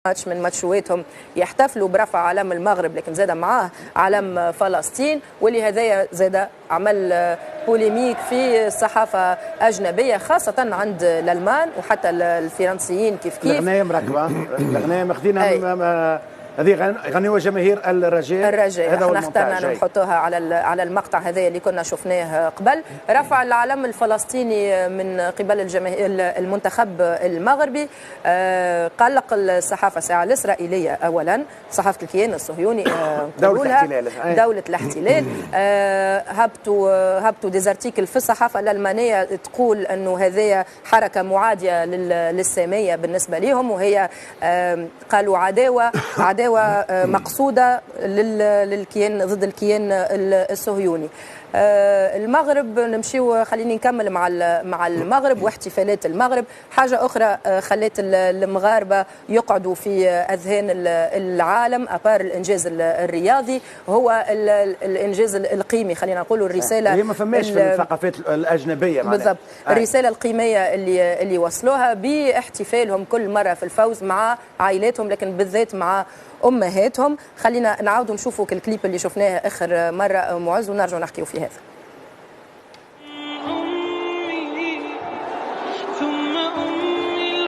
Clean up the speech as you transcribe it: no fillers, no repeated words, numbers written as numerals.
ماتش من ماتشواتهم يحتفلوا برفع علم المغرب، لكن زاد معاه علم فلسطين، واللي هذايا زاد عمل بوليميك في الصحافة أجنبية خاصة عند الألمان وحتى الفرنسيين كيف الغنايم راكبة، الغنايم اخذينها هذه غنوة جماهير الرجاء. احنا اخترنا نحطوها على المقطع هذا اللي كنا شفناه قبل. رفع العلم الفلسطيني من قبل المنتخب المغربي قلق الصحافة الساعة الإسرائيلية أولا، صحافة الكيان الصهيوني دولة الاحتلال هبطوا ديزارتيكل في الصحافة الألمانية تقول أنه هذه حركة معادية للسامية بالنسبة لهم، وهي قالوا عداوة مقصودة للكيان ضد الكيان الصهيوني. المغرب نمشيو، خليني نكمل مع المغرب واحتفالات المغرب. حاجة أخرى خلت المغاربة يقعدوا في أذهان العالم أبار الإنجاز الرياضي هو الإنجاز القيمي، خلينا نقول الرسالة هي ما فماش في الثقافات الأجنبية بالضبط. الرسالة القيمية اللي وصلوها باحتفالهم كل مرة في الفوز مع عائلاتهم، لكن بالذات مع أمهاتهم. خلينا نعاودوا نشوفوا الكليب اللي شفناه آخر مرة معز ونرجع نحكيوا في هذا.